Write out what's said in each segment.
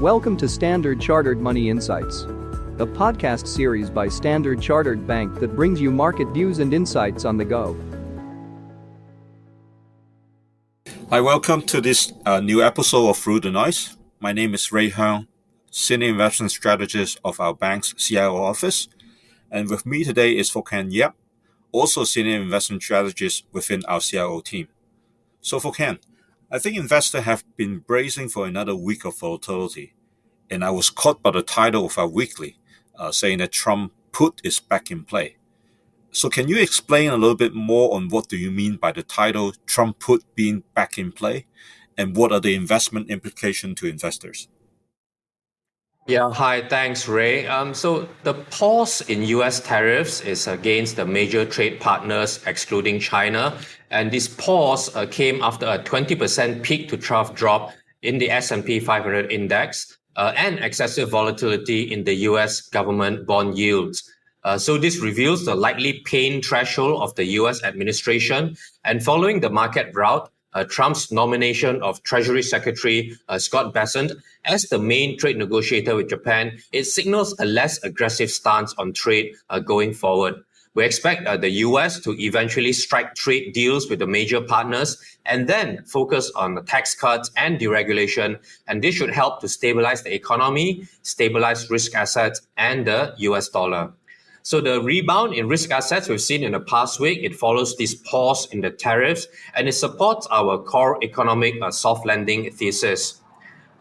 Welcome to Standard Chartered Money Insights, a podcast series by Standard Chartered Bank that brings you market views and insights on the go. Hi, welcome to this new episode of Through the Noise. My name is Heung, Senior Investment Strategist of our bank's CIO office. And with me today is Fook Hien, also Senior Investment Strategist within our CIO team. So Fook Hien, I think investors have been bracing for another week of volatility. And I was caught by the title of our weekly, saying that Trump put is back in play. So can you explain a little bit more on what do you mean by the title Trump put being back in play? And what are the investment implications to investors? Yeah, hi, thanks, Ray. So the pause in US tariffs is against the major trade partners, excluding China. And this pause came after a 20% peak to trough drop in the S&P 500 index and excessive volatility in the US government bond yields. So this reveals the likely pain threshold of the US administration. And following the market rout, Trump's nomination of Treasury Secretary Scott Bessent as the main trade negotiator with Japan, it signals a less aggressive stance on trade going forward. We expect the US to eventually strike trade deals with the major partners and then focus on the tax cuts and deregulation. And this should help to stabilize the economy, stabilize risk assets and the US dollar. So the rebound in risk assets we've seen in the past week, it follows this pause in the tariffs and it supports our core economic soft landing thesis.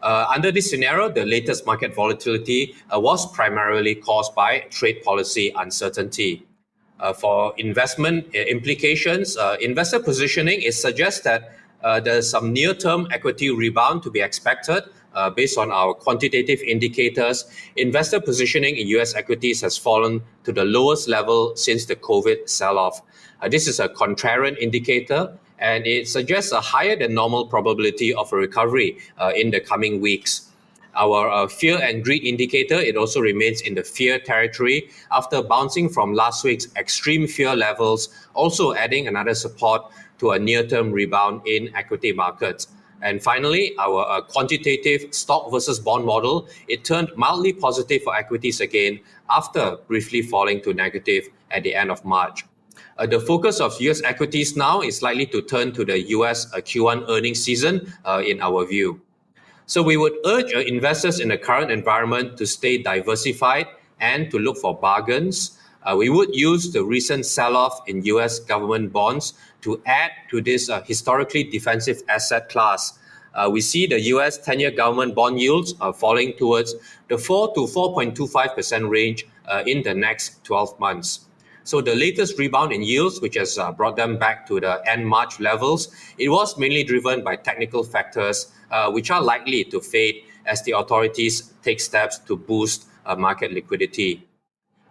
Under this scenario, the latest market volatility was primarily caused by trade policy uncertainty. For investment implications, investor positioning, it suggests that there's some near-term equity rebound to be expected. Based on our quantitative indicators, investor positioning in US equities has fallen to the lowest level since the COVID sell-off. This is a contrarian indicator, and it suggests a higher than normal probability of a recovery in the coming weeks. Our fear and greed indicator, it also remains in the fear territory after bouncing from last week's extreme fear levels, also adding another support to a near-term rebound in equity markets. And finally, our quantitative stock versus bond model, it turned mildly positive for equities again after briefly falling to negative at the end of March. The focus of US equities now is likely to turn to the US Q1 earnings season in our view. So we would urge investors in the current environment to stay diversified and to look for bargains. We would use the recent sell-off in US government bonds to add to this historically defensive asset class. We see the US 10-year government bond yields falling towards the 4 to 4.25% range in the next 12 months. So the latest rebound in yields, which has brought them back to the end March levels, it was mainly driven by technical factors, which are likely to fade as the authorities take steps to boost market liquidity.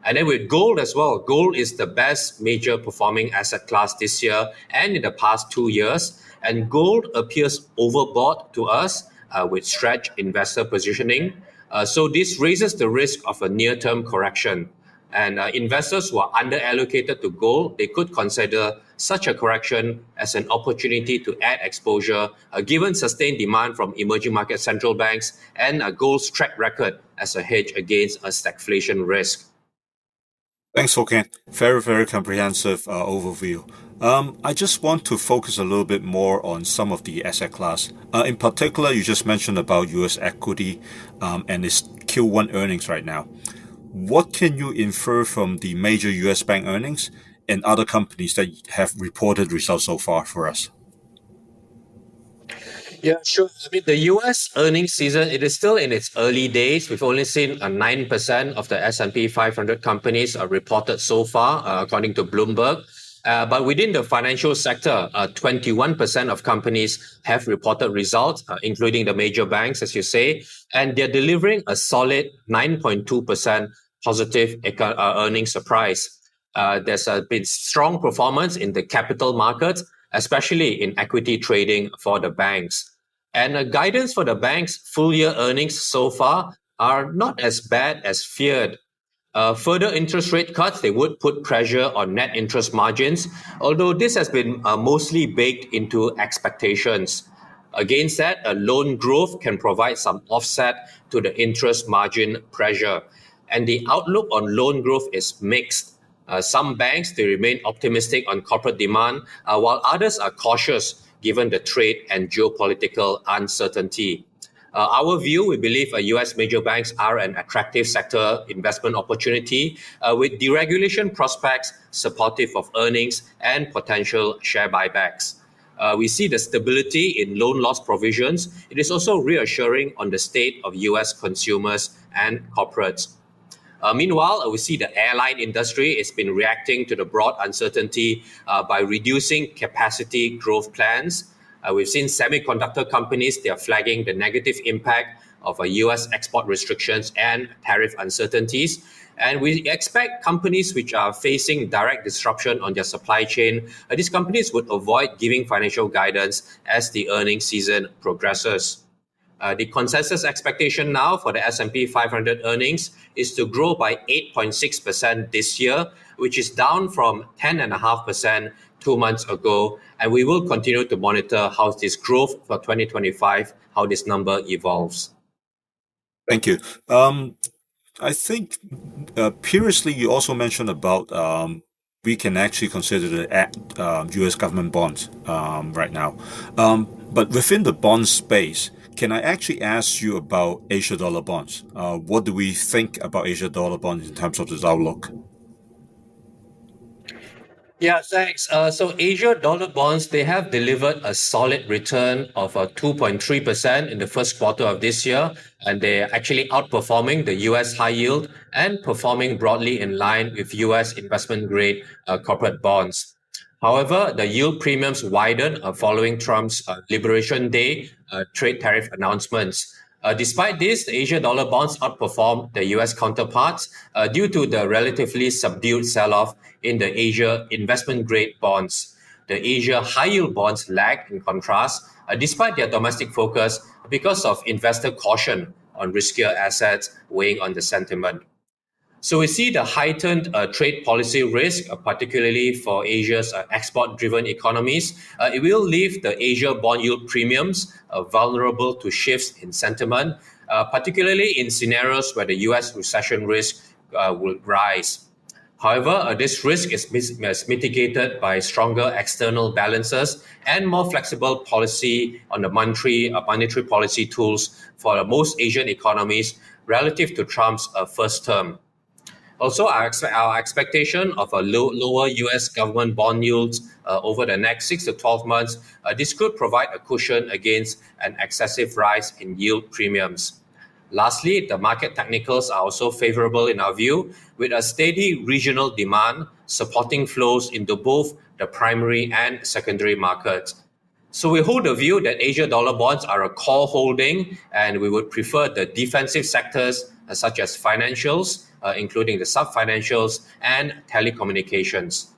And then with gold as well, gold is the best major performing asset class this year and in the past 2 years. And gold appears overbought to us with stretched investor positioning. So this raises the risk of a near-term correction. And investors who are under-allocated to gold, they could consider such a correction as an opportunity to add exposure, given sustained demand from emerging market central banks and gold's track record as a hedge against a stagflation risk. Thanks, Fook Hien. Very, very comprehensive overview. I just want to focus a little bit more on some of the asset class. In particular, you just mentioned about US equity and its Q1 earnings right now. What can you infer from the major US bank earnings and other companies that have reported results so far for us? Yeah, sure. I mean, the US earnings season, it is still in its early days. We've only seen 9% of the S&P 500 companies are reported so far, according to Bloomberg. But within the financial sector, 21% of companies have reported results, including the major banks, as you say, and they're delivering a solid 9.2% positive earnings surprise. There's been strong performance in the capital markets, especially in equity trading for the banks. And guidance for the bank's full year earnings so far are not as bad as feared. Further interest rate cuts, they would put pressure on net interest margins, although this has been mostly baked into expectations. Against that, a loan growth can provide some offset to the interest margin pressure. And the outlook on loan growth is mixed. Some banks, they remain optimistic on corporate demand, while others are cautious given the trade and geopolitical uncertainty. Our view, we believe US major banks are an attractive sector investment opportunity with deregulation prospects supportive of earnings and potential share buybacks. We see the stability in loan loss provisions. It is also reassuring on the state of US consumers and corporates. Meanwhile, we see the airline industry has been reacting to the broad uncertainty by reducing capacity growth plans. We've seen semiconductor companies, they are flagging the negative impact of US export restrictions and tariff uncertainties. And we expect companies which are facing direct disruption on their supply chain, these companies would avoid giving financial guidance as the earnings season progresses. The consensus expectation now for the S&P 500 earnings is to grow by 8.6% this year, which is down from 10.5% 2 months ago. And we will continue to monitor how this growth for 2025, how this number evolves. Thank you. I think previously you also mentioned about we can actually consider the U.S. government bonds right now. But within the bond space, can I actually ask you about Asia dollar bonds? What do we think about Asia dollar bonds in terms of this outlook? Yeah, thanks. So Asia dollar bonds, they have delivered a solid return of 2.3% in the first quarter of this year, and they're actually outperforming the US high yield and performing broadly in line with US investment grade corporate bonds. However, the yield premiums widened following Trump's Liberation Day trade tariff announcements. Despite this, the Asia dollar bonds outperformed the US counterparts due to the relatively subdued sell-off in the Asia investment grade bonds. The Asia high yield bonds lagged in contrast, despite their domestic focus because of investor caution on riskier assets weighing on the sentiment. So we see the heightened trade policy risk, particularly for Asia's export-driven economies. It will leave the Asia bond yield premiums vulnerable to shifts in sentiment, particularly in scenarios where the US recession risk will rise. However, this risk is mitigated by stronger external balances and more flexible policy on the monetary policy tools for most Asian economies relative to Trump's first term. Also, our expectation of a lower US government bond yields over the next 6 to 12 months, this could provide a cushion against an excessive rise in yield premiums. Lastly, the market technicals are also favorable in our view, with a steady regional demand supporting flows into both the primary and secondary markets. So we hold the view that Asia dollar bonds are a core holding, and we would prefer the defensive sectors such as financials, including the sub-financials and telecommunications.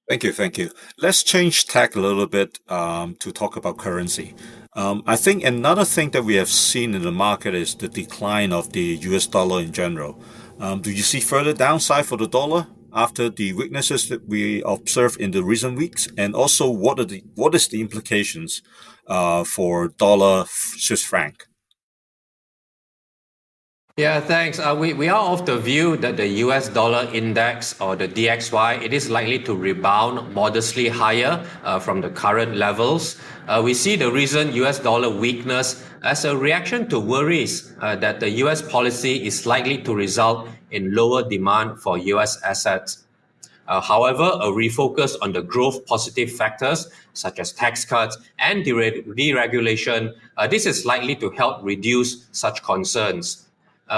Thank you, thank you. Let's change tack a little bit to talk about currency. I think another thing that we have seen in the market is the decline of the US dollar in general. Do you see further downside for the dollar after the weaknesses that we observed in the recent weeks? And also, what is the implications for dollar Swiss franc? Yeah, thanks. We are of the view that the US dollar index or the DXY, it is likely to rebound modestly higher from the current levels. We see the recent US dollar weakness as a reaction to worries that the US policy is likely to result in lower demand for US assets. However, a refocus on the growth positive factors such as tax cuts and deregulation, this is likely to help reduce such concerns.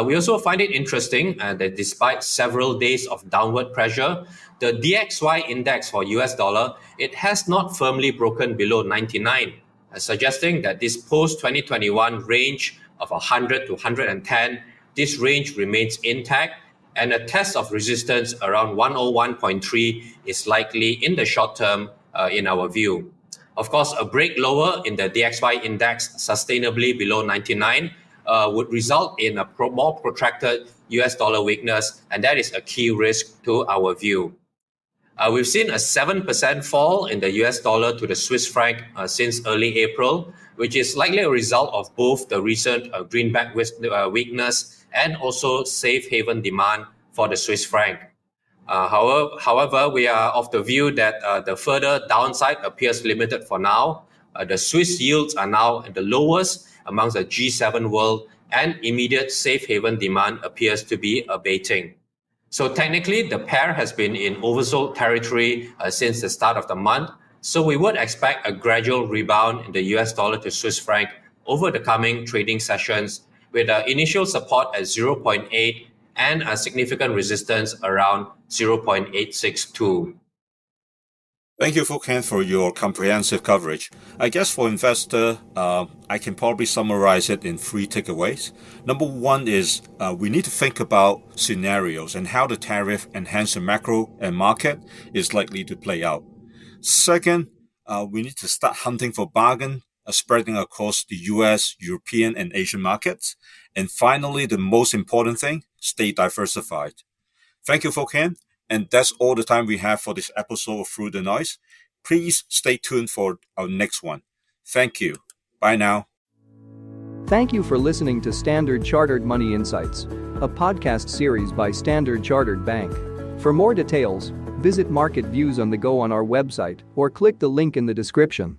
We also find it interesting that despite several days of downward pressure, the DXY index for US dollar, it has not firmly broken below 99, suggesting that this post-2021 range of 100 to 110, this range remains intact, and a test of resistance around 101.3 is likely in the short term in our view. Of course, a break lower in the DXY index sustainably below 99 would result in a more protracted US dollar weakness, and that is a key risk to our view. We've seen a 7% fall in the US dollar to the Swiss franc since early April. which is likely a result of both the recent greenback weakness and also safe haven demand for the Swiss franc. However, we are of the view that the further downside appears limited for now. The Swiss yields are now at the lowest amongst the G7 world, and immediate safe haven demand appears to be abating. So technically, the pair has been in oversold territory since the start of the month. So we would expect a gradual rebound in the US dollar to Swiss franc over the coming trading sessions, with initial support at 0.8 and a significant resistance around 0.862. Thank you, Fook Hien, for your comprehensive coverage. I guess for investor, I can probably summarize it in 3 takeaways. Number 1 is we need to think about scenarios and how the tariff enhanced the macro and market is likely to play out. Second, we need to start hunting for bargain spreading across the US, European, and Asian markets. And finally, the most important thing, stay diversified. Thank you, Fook Hien. And that's all the time we have for this episode of Through the Noise. Please stay tuned for our next one. Thank you. Bye now. Thank you for listening to Standard Chartered Money Insights, a podcast series by Standard Chartered Bank. For more details, visit Market Views on the Go on our website or click the link in the description.